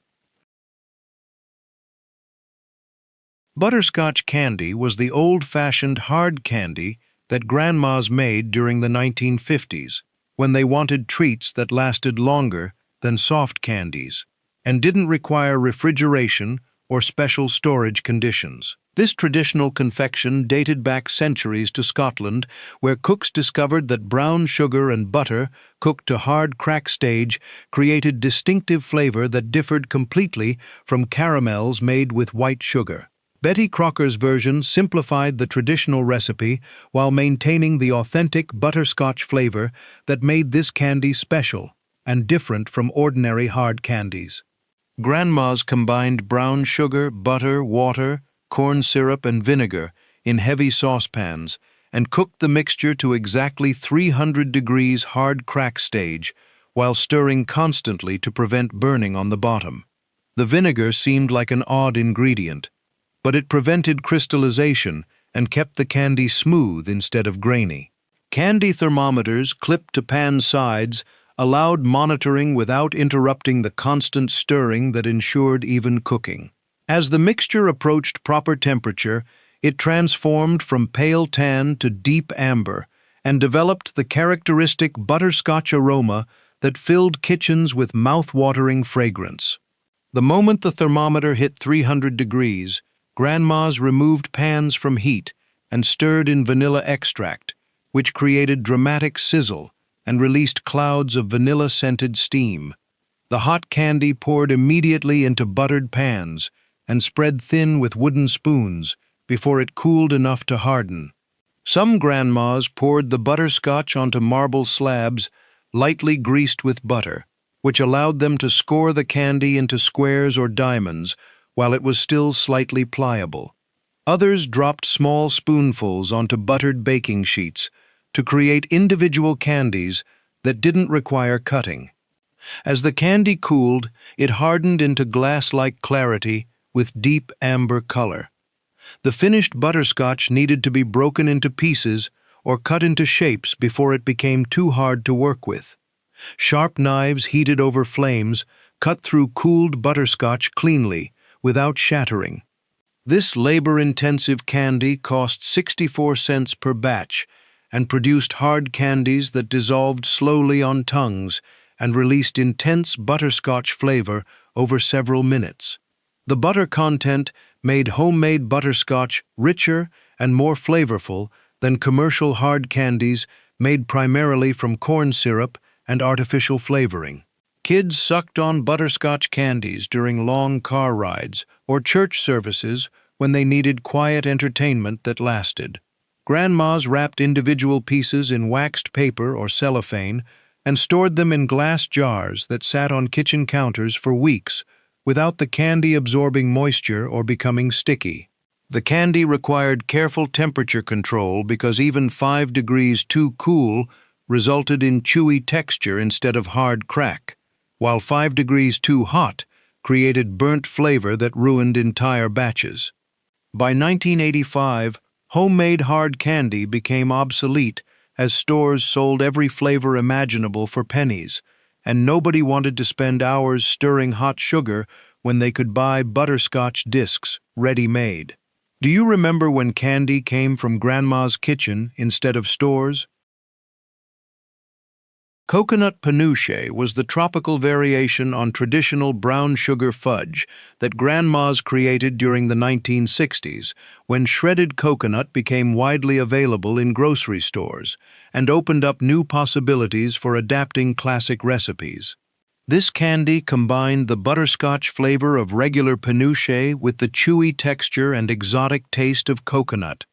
Speaker 1: Butterscotch candy was the old-fashioned hard candy that grandmas made during the 1950s, when they wanted treats that lasted longer than soft candies and didn't require refrigeration or special storage conditions. This traditional confection dated back centuries to Scotland, where cooks discovered that brown sugar and butter, cooked to hard crack stage, created distinctive flavor that differed completely from caramels made with white sugar. Betty Crocker's version simplified the traditional recipe while maintaining the authentic butterscotch flavor that made this candy special and different from ordinary hard candies. Grandmas combined brown sugar, butter, water, corn syrup, and vinegar in heavy saucepans and cooked the mixture to exactly 300 degrees hard crack stage, while stirring constantly to prevent burning on the bottom. The vinegar seemed like an odd ingredient, but it prevented crystallization and kept the candy smooth instead of grainy. Candy thermometers clipped to pan sides allowed monitoring without interrupting the constant stirring that ensured even cooking. As the mixture approached proper temperature, it transformed from pale tan to deep amber and developed the characteristic butterscotch aroma that filled kitchens with mouth-watering fragrance. The moment the thermometer hit 300 degrees, grandmas removed pans from heat and stirred in vanilla extract, which created dramatic sizzle and released clouds of vanilla-scented steam. The hot candy poured immediately into buttered pans and spread thin with wooden spoons before it cooled enough to harden. Some grandmas poured the butterscotch onto marble slabs lightly greased with butter, which allowed them to score the candy into squares or diamonds while it was still slightly pliable. Others dropped small spoonfuls onto buttered baking sheets to create individual candies that didn't require cutting. As the candy cooled, it hardened into glass-like clarity with deep amber color. The finished butterscotch needed to be broken into pieces or cut into shapes before it became too hard to work with. Sharp knives heated over flames cut through cooled butterscotch cleanly, without shattering. This labor-intensive candy cost 64 cents per batch and produced hard candies that dissolved slowly on tongues and released intense butterscotch flavor over several minutes. The butter content made homemade butterscotch richer and more flavorful than commercial hard candies made primarily from corn syrup and artificial flavoring. Kids sucked on butterscotch candies during long car rides or church services when they needed quiet entertainment that lasted. Grandmas wrapped individual pieces in waxed paper or cellophane and stored them in glass jars that sat on kitchen counters for weeks without the candy absorbing moisture or becoming sticky. The candy required careful temperature control because even 5 degrees too cool resulted in chewy texture instead of hard crack, while 5 degrees too hot created burnt flavor that ruined entire batches. By 1985, homemade hard candy became obsolete as stores sold every flavor imaginable for pennies, and nobody wanted to spend hours stirring hot sugar when they could buy butterscotch discs ready-made. Do you remember when candy came from Grandma's kitchen instead of stores? Coconut panuche was the tropical variation on traditional brown sugar fudge that grandmas created during the 1960s, when shredded coconut became widely available in grocery stores and opened up new possibilities for adapting classic recipes. This candy combined the butterscotch flavor of regular panuche with the chewy texture and exotic taste of coconut,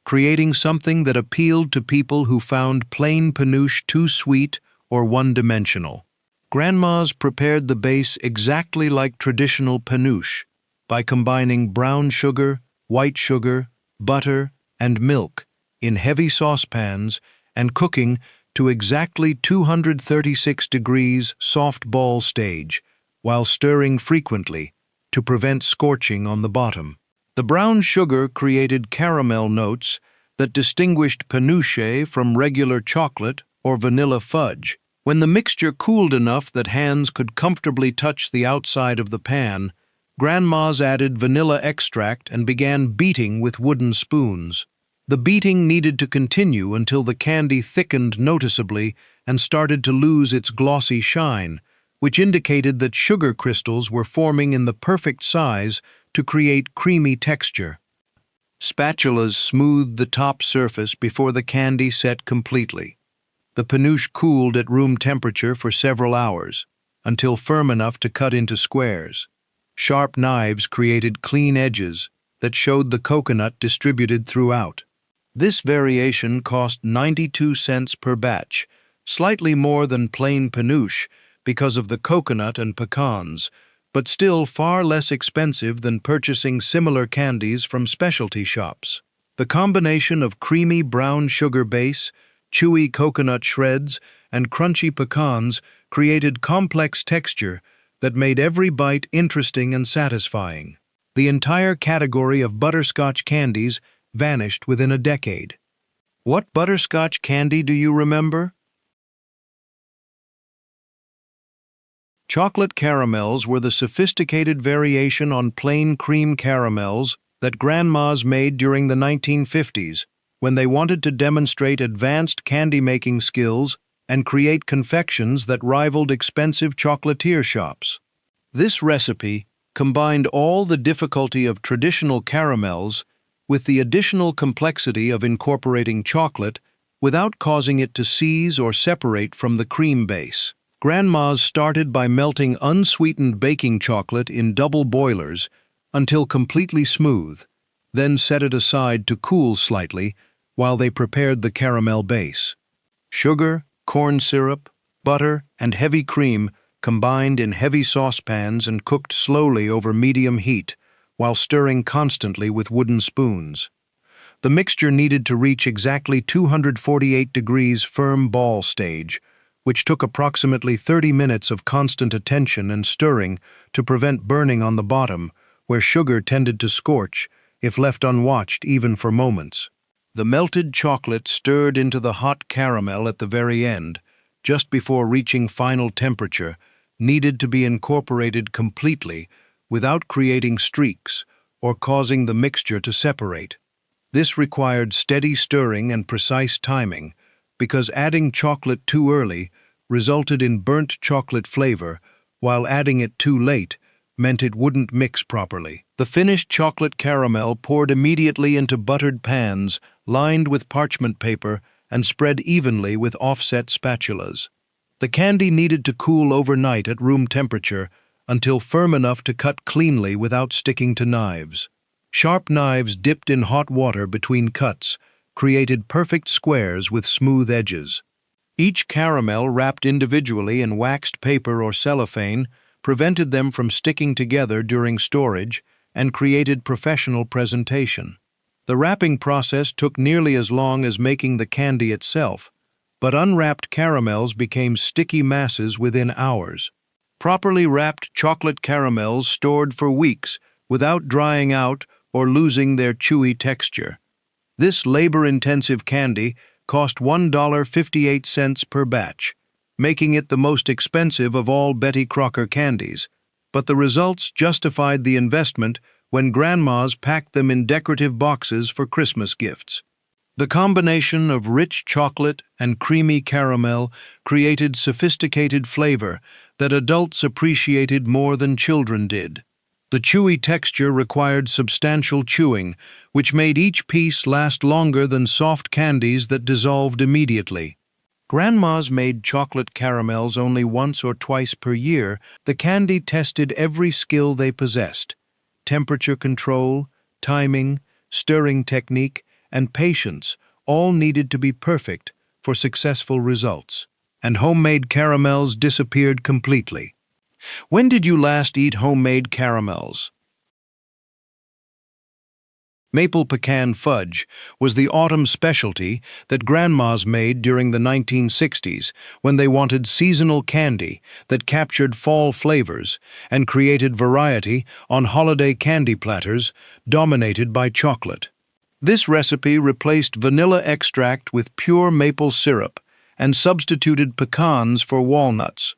Speaker 1: creating something that appealed to people who found plain panuche too sweet or one-dimensional. Grandmas prepared the base exactly like traditional panuche by combining brown sugar, white sugar, butter, and milk in heavy saucepans and cooking to exactly 236 degrees soft ball stage while stirring frequently to prevent scorching on the bottom. The brown sugar created caramel notes that distinguished panuche from regular chocolate or vanilla fudge. When the mixture cooled enough that hands could comfortably touch the outside of the pan, grandmas added vanilla extract and began beating with wooden spoons. The beating needed to continue until the candy thickened noticeably and started to lose its glossy shine, which indicated that sugar crystals were forming in the perfect size to create creamy texture. Spatulas smoothed the top surface before the candy set completely. The panuche cooled at room temperature for several hours, until firm enough to cut into squares. Sharp knives created clean edges that showed the coconut distributed throughout. This variation cost 92 cents per batch, slightly more than plain panuche because of the coconut and pecans, but still far less expensive than purchasing similar candies from specialty shops. The combination of creamy brown sugar base, chewy coconut shreds, and crunchy pecans created complex texture that made every bite interesting and satisfying. The entire category of butterscotch candies vanished within a decade. What butterscotch candy do you remember? Chocolate caramels were the sophisticated variation on plain cream caramels that grandmas made during the 1950s when they wanted to demonstrate advanced candy-making skills and create confections that rivaled expensive chocolatier shops. This recipe combined all the difficulty of traditional caramels with the additional complexity of incorporating chocolate without causing it to seize or separate from the cream base. Grandmas started by melting unsweetened baking chocolate in double boilers until completely smooth, then set it aside to cool slightly while they prepared the caramel base. Sugar, corn syrup, butter, and heavy cream combined in heavy saucepans and cooked slowly over medium heat while stirring constantly with wooden spoons. The mixture needed to reach exactly 248 degrees firm ball stage, which took approximately 30 minutes of constant attention and stirring to prevent burning on the bottom, where sugar tended to scorch if left unwatched even for moments. The melted chocolate stirred into the hot caramel at the very end, just before reaching final temperature, needed to be incorporated completely without creating streaks or causing the mixture to separate. This required steady stirring and precise timing, because adding chocolate too early resulted in burnt chocolate flavor, while adding it too late meant it wouldn't mix properly. The finished chocolate caramel poured immediately into buttered pans, lined with parchment paper, and spread evenly with offset spatulas. The candy needed to cool overnight at room temperature until firm enough to cut cleanly without sticking to knives. Sharp knives dipped in hot water between cuts created perfect squares with smooth edges. Each caramel, wrapped individually in waxed paper or cellophane, prevented them from sticking together during storage and created professional presentation. The wrapping process took nearly as long as making the candy itself, but unwrapped caramels became sticky masses within hours. Properly wrapped chocolate caramels stored for weeks without drying out or losing their chewy texture. This labor-intensive candy cost $1.58 per batch, making it the most expensive of all Betty Crocker candies, but the results justified the investment when grandmas packed them in decorative boxes for Christmas gifts. The combination of rich chocolate and creamy caramel created sophisticated flavor that adults appreciated more than children did. The chewy texture required substantial chewing, which made each piece last longer than soft candies that dissolved immediately. Grandmas made chocolate caramels only once or twice per year. The candy tested every skill they possessed: temperature control, timing, stirring technique, and patience all needed to be perfect for successful results. And homemade caramels disappeared completely. When did you last eat homemade caramels? Maple pecan fudge was the autumn specialty that grandmas made during the 1960s when they wanted seasonal candy that captured fall flavors and created variety on holiday candy platters dominated by chocolate. This recipe replaced vanilla extract with pure maple syrup and substituted pecans for walnuts,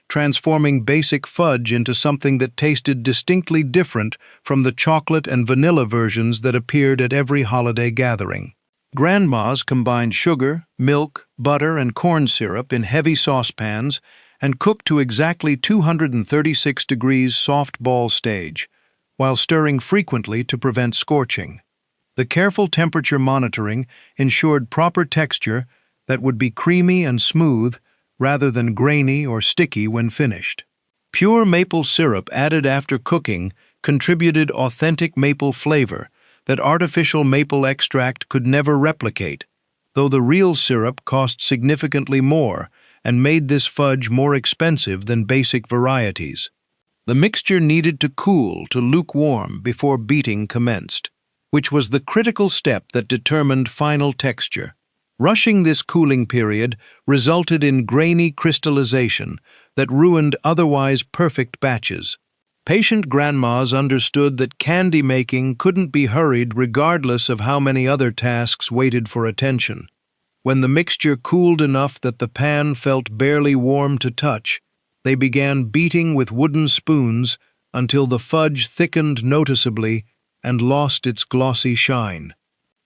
Speaker 1: transforming basic fudge into something that tasted distinctly different from the chocolate and vanilla versions that appeared at every holiday gathering. Grandmas combined sugar, milk, butter, and corn syrup in heavy saucepans and cooked to exactly 236 degrees soft ball stage, while stirring frequently to prevent scorching. The careful temperature monitoring ensured proper texture that would be creamy and smooth rather than grainy or sticky when finished. Pure maple syrup added after cooking contributed authentic maple flavor that artificial maple extract could never replicate, though the real syrup cost significantly more and made this fudge more expensive than basic varieties. The mixture needed to cool to lukewarm before beating commenced, which was the critical step that determined final texture. Rushing this cooling period resulted in grainy crystallization that ruined otherwise perfect batches. Patient grandmas understood that candy making couldn't be hurried regardless of how many other tasks waited for attention. When the mixture cooled enough that the pan felt barely warm to touch, they began beating with wooden spoons until the fudge thickened noticeably and lost its glossy shine.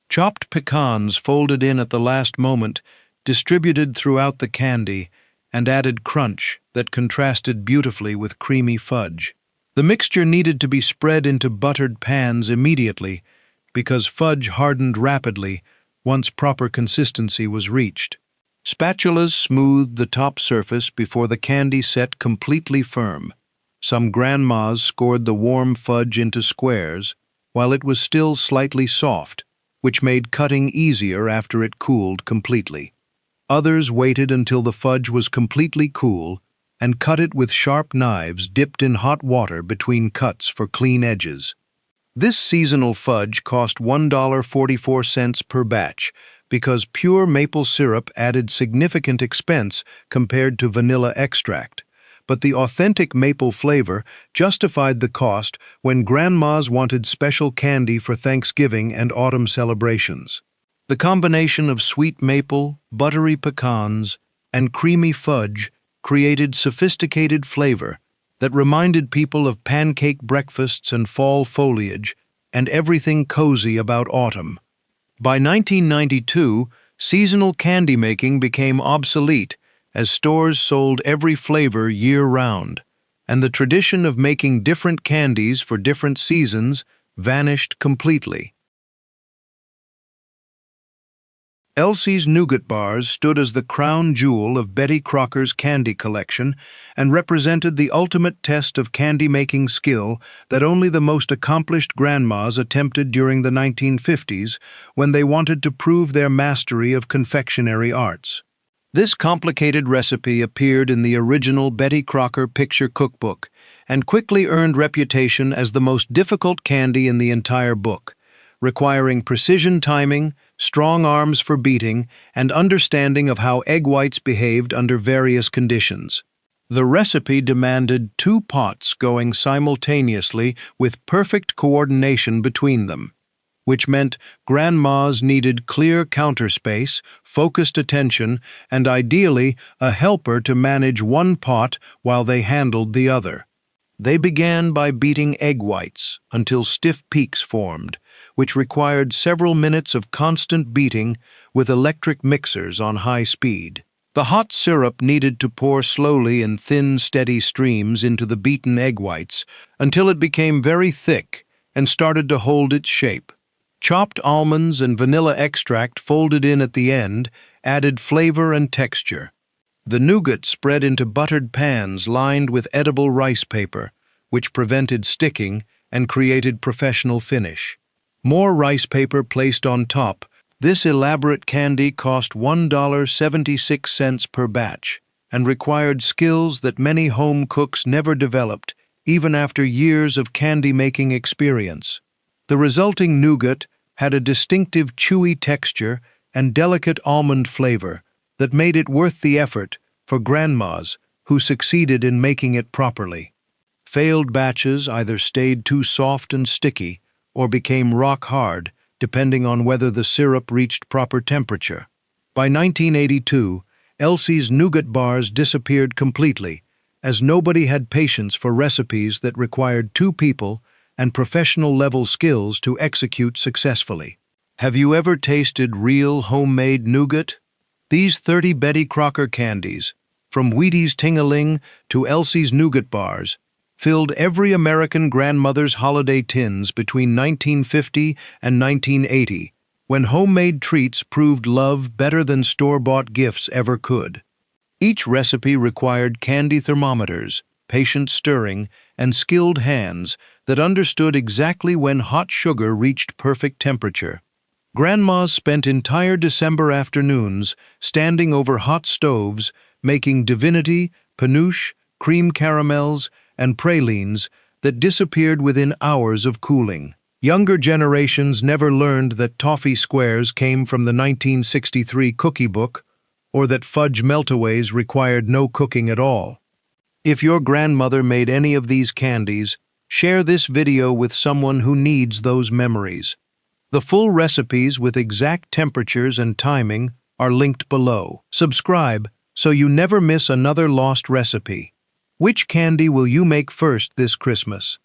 Speaker 1: Chopped pecans folded in at the last moment, distributed throughout the candy, and added crunch that contrasted beautifully with creamy fudge. The mixture needed to be spread into buttered pans immediately because fudge hardened rapidly once proper consistency was reached. Spatulas smoothed the top surface before the candy set completely firm. Some grandmas scored the warm fudge into squares while it was still slightly soft, which made cutting easier after it cooled completely. Others waited until the fudge was completely cool and cut it with sharp knives dipped in hot water between cuts for clean edges. This seasonal fudge cost $1.44 per batch because pure maple syrup added significant expense compared to vanilla extract. But the authentic maple flavor justified the cost when grandmas wanted special candy for Thanksgiving and autumn celebrations. The combination of sweet maple, buttery pecans, and creamy fudge created sophisticated flavor that reminded people of pancake breakfasts and fall foliage and everything cozy about autumn. By 1992, seasonal candy making became obsolete as stores sold every flavor year-round, and the tradition of making different candies for different seasons vanished completely. Elsie's Nougat Bars stood as the crown jewel of Betty Crocker's candy collection and represented the ultimate test of candy-making skill that only the most accomplished grandmas attempted during the 1950s when they wanted to prove their mastery of confectionery arts. This complicated recipe appeared in the original Betty Crocker picture cookbook and quickly earned reputation as the most difficult candy in the entire book, requiring precision timing, strong arms for beating, and understanding of how egg whites behaved under various conditions. The recipe demanded 2 pots going simultaneously with perfect coordination between them, which meant grandmas needed clear counter space, focused attention, and ideally a helper to manage one pot while they handled the other. They began by beating egg whites until stiff peaks formed, which required several minutes of constant beating with electric mixers on high speed. The hot syrup needed to pour slowly in thin, steady streams into the beaten egg whites until it became very thick and started to hold its shape. Chopped almonds and vanilla extract folded in at the end added flavor and texture. The nougat spread into buttered pans lined with edible rice paper, which prevented sticking and created professional finish. More rice paper placed on top. This elaborate candy cost $1.76 per batch and required skills that many home cooks never developed, even after years of candy-making experience. The resulting nougat had a distinctive chewy texture and delicate almond flavor that made it worth the effort for grandmas who succeeded in making it properly. Failed batches either stayed too soft and sticky or became rock-hard, depending on whether the syrup reached proper temperature. By 1982, Elsie's Nougat Bars disappeared completely, as nobody had patience for recipes that required 2 people and professional-level skills to execute successfully. Have you ever tasted real homemade nougat? These 30 Betty Crocker candies, from Wheaties Ting-a-Ling to Elsie's Nougat Bars, filled every American grandmother's holiday tins between 1950 and 1980, when homemade treats proved love better than store-bought gifts ever could. Each recipe required candy thermometers, patient stirring, and skilled hands that understood exactly when hot sugar reached perfect temperature. Grandmas spent entire December afternoons standing over hot stoves, making divinity, panoche, cream caramels, and pralines that disappeared within hours of cooling. Younger generations never learned that toffee squares came from the 1963 cookie book, or that fudge meltaways required no cooking at all. If your grandmother made any of these candies, share this video with someone who needs those memories. The full recipes with exact temperatures and timing are linked below. Subscribe so you never miss another lost recipe. Which candy will you make first this Christmas?